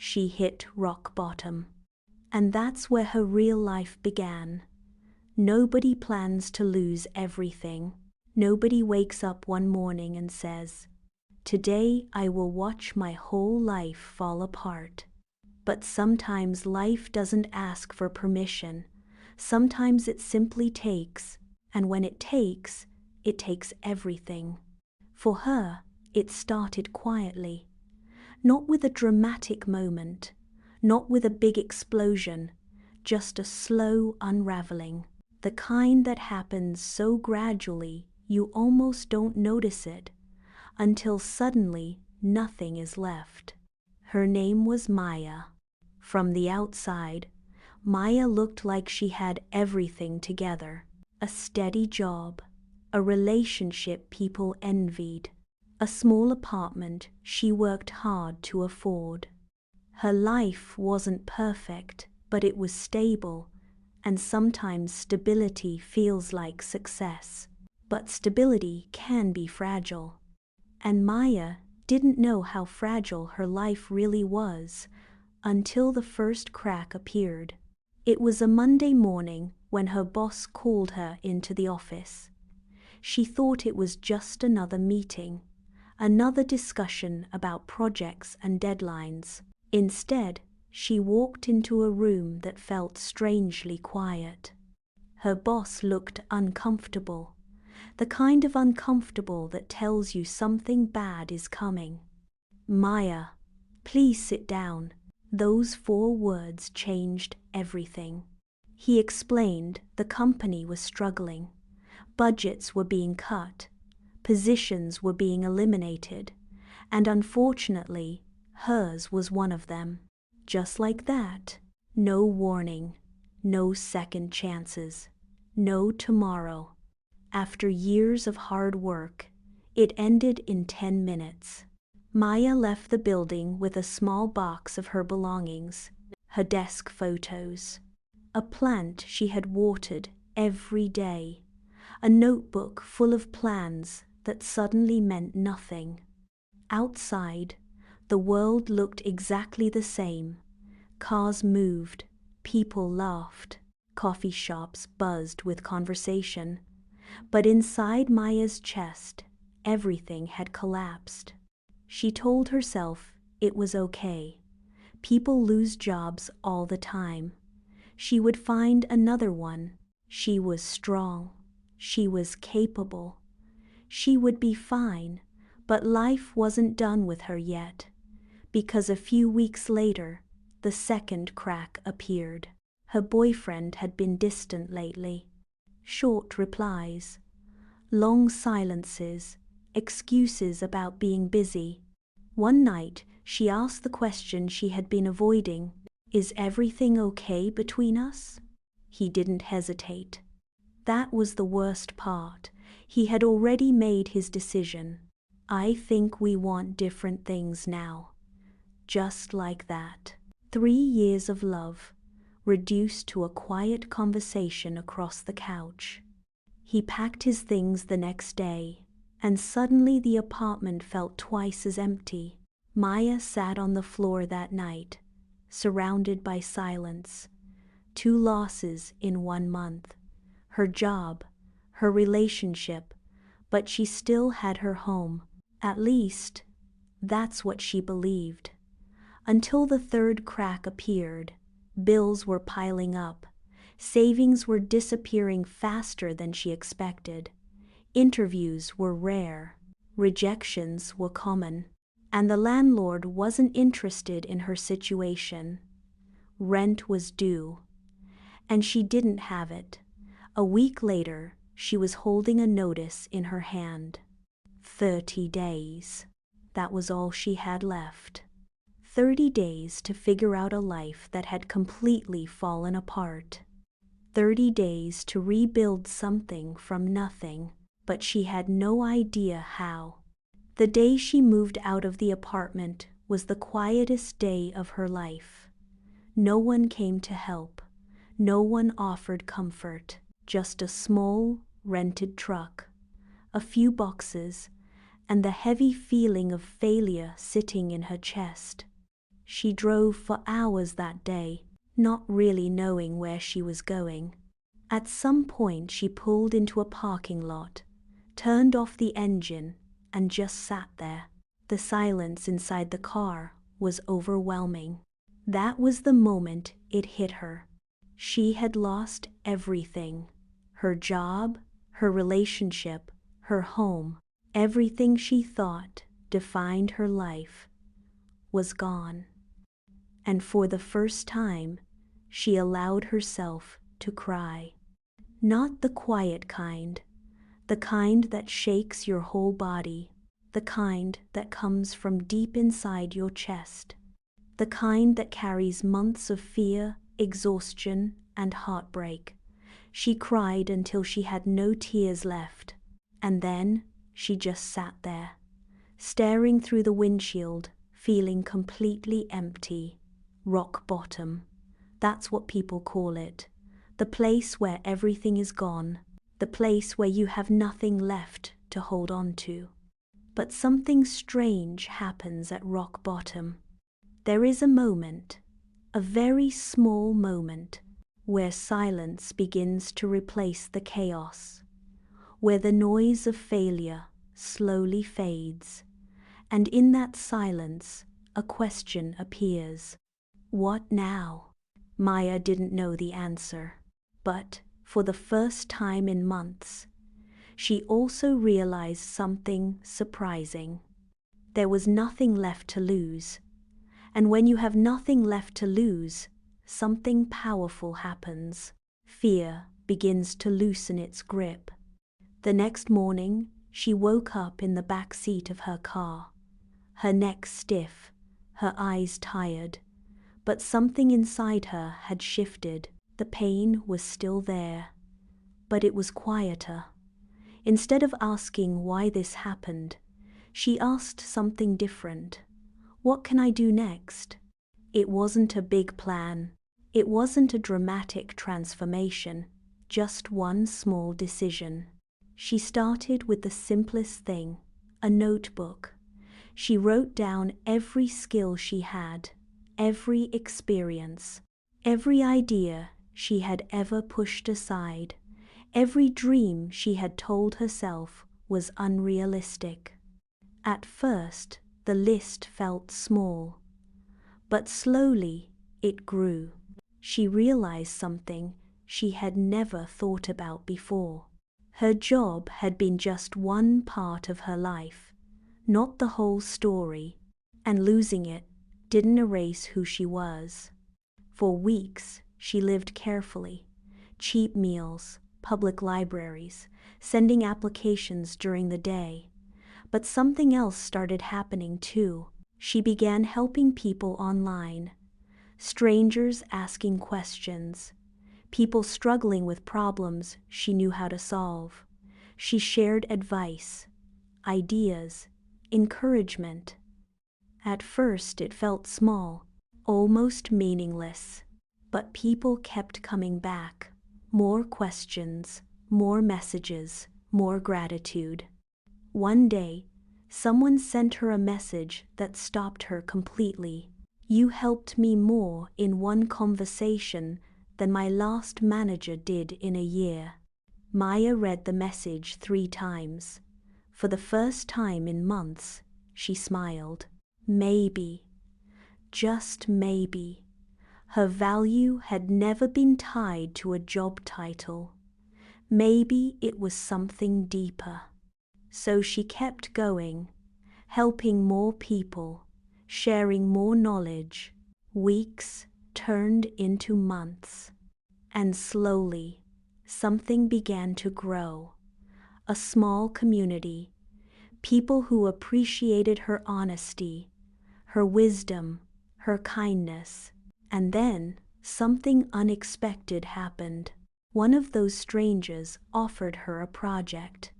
she hit rock bottom. And that's where her real life began. Nobody plans to lose everything. Nobody wakes up one morning and says, "Today I will watch my whole life fall apart." But sometimes life doesn't ask for permission. Sometimes it simply takes, and when it takes everything. For her, it started quietly. Not with a dramatic moment, not with a big explosion, just a slow unraveling. The kind that happens so gradually you almost don't notice it, until suddenly nothing is left. Her name was Maya. From the outside, Maya looked like she had everything together. A steady job, a relationship people envied, a small apartment she worked hard to afford. Her life wasn't perfect, but it was stable, and sometimes stability feels like success. But stability can be fragile. And Maya didn't know how fragile her life really was until the first crack appeared. It was a Monday morning when her boss called her into the office. She thought it was just another meeting, another discussion about projects and deadlines. Instead, she walked into a room that felt strangely quiet. Her boss looked uncomfortable, the kind of uncomfortable that tells you something bad is coming. "Maya, please sit down." Those 4 words changed everything. He explained the company was struggling. Budgets were being cut, positions were being eliminated, and unfortunately, hers was one of them. Just like that, no warning, no second chances, no tomorrow. After years of hard work, it ended in 10 minutes. Maya left the building with a small box of her belongings, her desk photos, a plant she had watered every day, a notebook full of plans that suddenly meant nothing. Outside, the world looked exactly the same. Cars moved, people laughed, coffee shops buzzed with conversation. But inside Maya's chest, everything had collapsed. She told herself it was okay. People lose jobs all the time. She would find another one. She was strong. She was capable. She would be fine, but life wasn't done with her yet, because a few weeks later, the second crack appeared. Her boyfriend had been distant lately. Short replies, long silences, excuses about being busy. One night, she asked the question she had been avoiding, "Is everything okay between us?" He didn't hesitate. That was the worst part. He had already made his decision. "I think we want different things now." Just like that. 3 years of love, reduced to a quiet conversation across the couch. He packed his things the next day, and suddenly the apartment felt twice as empty. Maya sat on the floor that night, surrounded by silence. 2 losses in 1 month. Her job, her relationship, but she still had her home. At least, that's what she believed. Until the third crack appeared, bills were piling up. Savings were disappearing faster than she expected. Interviews were rare. Rejections were common. And the landlord wasn't interested in her situation. Rent was due, and she didn't have it. A week later, she was holding a notice in her hand. 30 days. That was all she had left. 30 days to figure out a life that had completely fallen apart. 30 days to rebuild something from nothing, but she had no idea how. The day she moved out of the apartment was the quietest day of her life. No one came to help. No one offered comfort. Just a small, rented truck, a few boxes, and the heavy feeling of failure sitting in her chest. She drove for hours that day, not really knowing where she was going. At some point she pulled into a parking lot, turned off the engine, and just sat there. The silence inside the car was overwhelming. That was the moment it hit her. She had lost everything. Her job, her relationship, her home, everything she thought defined her life was gone. And for the first time, she allowed herself to cry. Not the quiet kind, the kind that shakes your whole body, the kind that comes from deep inside your chest, the kind that carries months of fear, exhaustion, and heartbreak. She cried until she had no tears left, and then she just sat there, staring through the windshield, feeling completely empty. Rock bottom. That's what people call it. The place where everything is gone. The place where you have nothing left to hold on to. But something strange happens at rock bottom. There is a moment, a very small moment, where silence begins to replace the chaos, where the noise of failure slowly fades, and in that silence, a question appears. What now? Maya didn't know the answer, but for the first time in months, she also realized something surprising. There was nothing left to lose, and when you have nothing left to lose, something powerful happens. Fear begins to loosen its grip. The next morning, she woke up in the back seat of her car, her neck stiff, her eyes tired. But something inside her had shifted. The pain was still there, but it was quieter. Instead of asking why this happened, she asked something different. What can I do next? It wasn't a big plan. It wasn't a dramatic transformation, just one small decision. She started with the simplest thing, a notebook. She wrote down every skill she had, every experience, every idea she had ever pushed aside, every dream she had told herself was unrealistic. At first, the list felt small, but slowly it grew. She realized something she had never thought about before. Her job had been just one part of her life, not the whole story, and losing it didn't erase who she was. For weeks, she lived carefully. Cheap meals, public libraries, sending applications during the day. But something else started happening too. She began helping people online. Strangers asking questions. People struggling with problems she knew how to solve. She shared advice, ideas, encouragement. At first it felt small, almost meaningless, but people kept coming back. More questions, more messages, more gratitude. One day, someone sent her a message that stopped her completely. You helped me more in one conversation than my last manager did in a year. Maya read the message 3 times. For the first time in months, she smiled. Maybe, just maybe, her value had never been tied to a job title. Maybe it was something deeper. So she kept going, helping more people, sharing more knowledge. Weeks turned into months, and slowly something began to grow. A small community, people who appreciated her honesty, her wisdom, her kindness. And then something unexpected happened. One of those strangers offered her a project.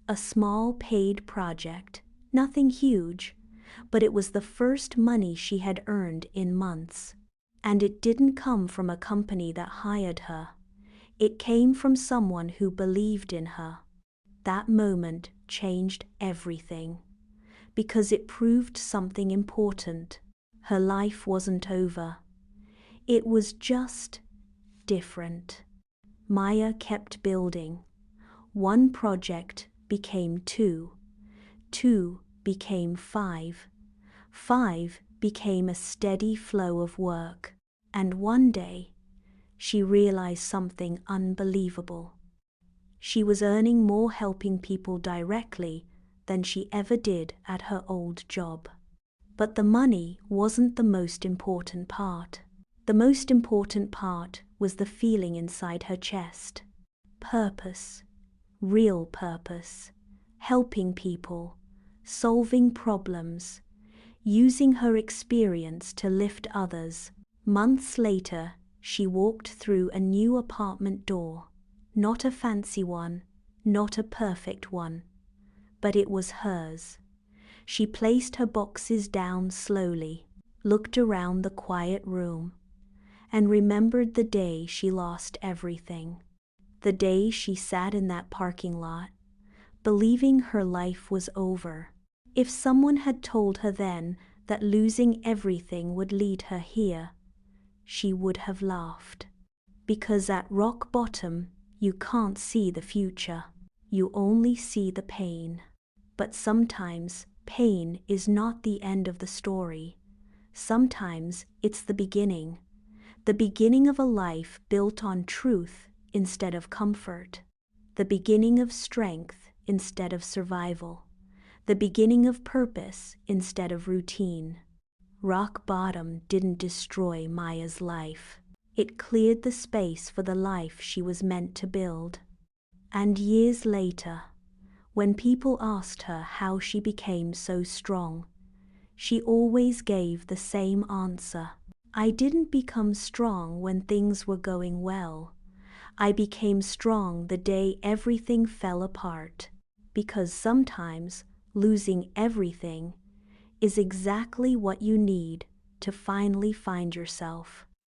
A small paid project, nothing huge, but it was the first money she had earned in months. And it didn't come from a company that hired her. It came from someone who believed in her. That moment changed everything, because it proved something important. Her life wasn't over. It was just different. Maya kept building. One project became two. Two became five. Five became a steady flow of work. And one day, she realized something unbelievable. She was earning more helping people directly than she ever did at her old job. But the money wasn't the most important part. The most important part was the feeling inside her chest. Purpose. Real purpose. Helping people. Solving problems. Using her experience to lift others. Months later, she walked through a new apartment door. Not a fancy one, not a perfect one, but it was hers. She placed her boxes down slowly, looked around the quiet room, and remembered the day she lost everything. The day she sat in that parking lot, believing her life was over. If someone had told her then that losing everything would lead her here, she would have laughed. Because at rock bottom, you can't see the future. You only see the pain. But sometimes pain is not the end of the story. Sometimes it's the beginning of a life built on truth instead of comfort, the beginning of strength instead of survival, the beginning of purpose instead of routine. Rock bottom didn't destroy Maya's life. It cleared the space for the life she was meant to build. And years later, when people asked her how she became so strong, she always gave the same answer. I didn't become strong when things were going well. I became strong the day everything fell apart. Because sometimes losing everything is exactly what you need to finally find yourself.